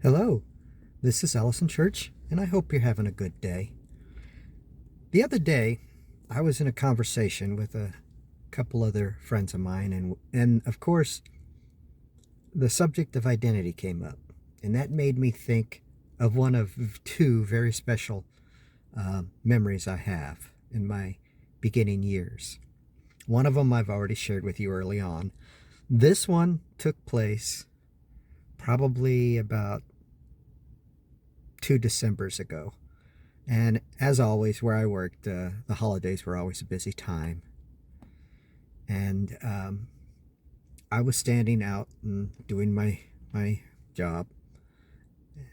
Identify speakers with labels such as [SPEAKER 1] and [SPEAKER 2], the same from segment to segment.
[SPEAKER 1] Hello, this is Allison Church, and I hope you're having a good day. The other day, I was in a conversation with a couple other friends of mine, and of course, the subject of identity came up, and that made me think of one of two very special memories I have in my beginning years. One of them I've already shared with you early on. This one took place probably about 2 Decembers ago. And as always, where I worked, the holidays were always a busy time. And I was standing out and doing my job.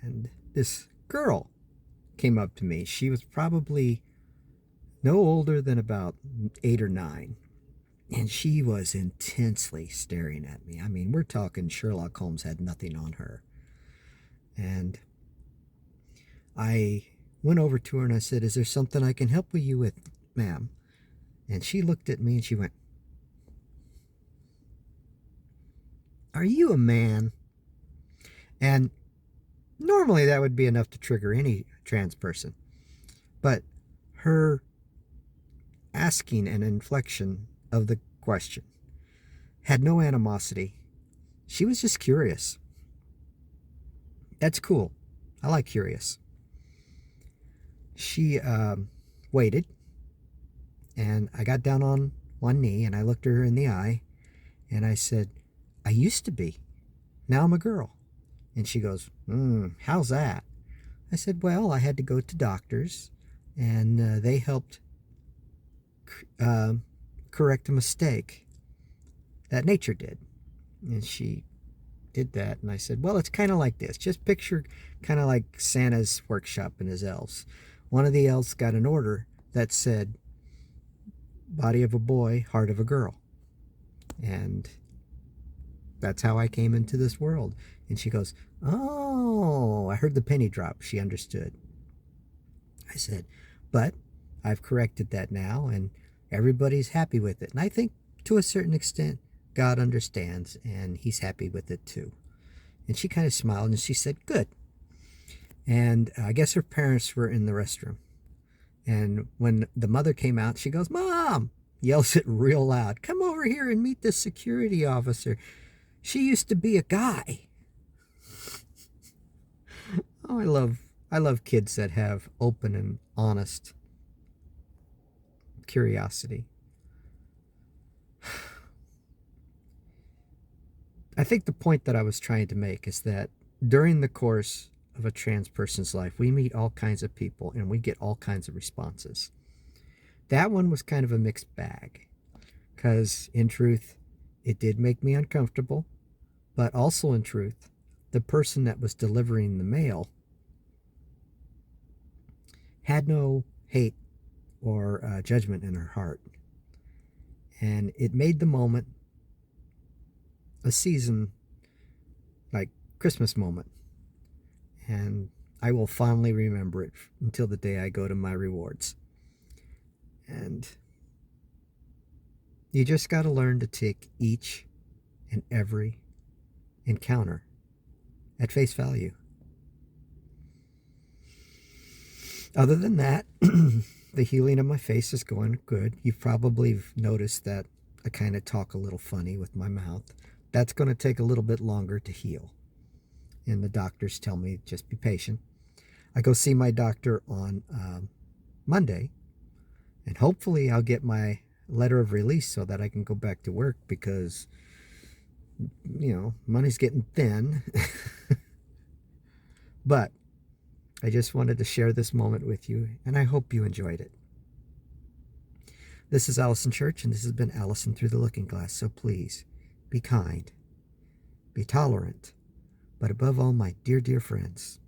[SPEAKER 1] And this girl came up to me. She was probably no older than about 8 or 9. And she was intensely staring at me. I mean, we're talking Sherlock Holmes had nothing on her. And I went over to her and I said, "Is there something I can help you with, ma'am?" And she looked at me and she went, "Are you a man?" And normally that would be enough to trigger any trans person. But her asking an inflection of the question had no animosity. She was just curious. That's cool. I like curious. She waited, and I got down on one knee and I looked her in the eye and I said, "I used to be. Now I'm a girl." And she goes, "How's that?" I said, "Well, I had to go to doctors and they helped correct a mistake that nature did." And she did that. And I said, "Well, it's kind of like this. Just picture kind of like Santa's workshop and his elves. One of the elves got an order that said, body of a boy, heart of a girl. And that's how I came into this world." And she goes, "Oh," I heard the penny drop. She understood. I said, "But I've corrected that now and everybody's happy with it." And I think to a certain extent, God understands and he's happy with it too. And she kind of smiled and she said, "Good." And I guess her parents were in the restroom. And when the mother came out, she goes, "Mom!" Yells it real loud. "Come over here and meet this security officer. She used to be a guy." Oh, I love kids that have open and honest curiosity. I think the point that I was trying to make is that during the course of a trans person's life, we meet all kinds of people and we get all kinds of responses. That one was kind of a mixed bag because, in truth, it did make me uncomfortable, but also, in truth, the person that was delivering the mail had no hate or judgment in her heart. And it made the moment a season like Christmas moment. And I will fondly remember it until the day I go to my rewards. And you just got to learn to take each and every encounter at face value. Other than that, the healing of my face is going good. You've probably noticed that I kind of talk a little funny with my mouth. That's going to take a little bit longer to heal. And the doctors tell me just be patient. I go see my doctor on Monday, and hopefully I'll get my letter of release so that I can go back to work because, money's getting thin. But I just wanted to share this moment with you, and I hope you enjoyed it. This is Allison Church, and this has been Allison Through the Looking Glass. So please, be kind, be tolerant, but above all, my dear, dear friends,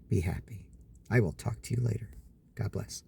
[SPEAKER 1] be happy. I will talk to you later. God bless.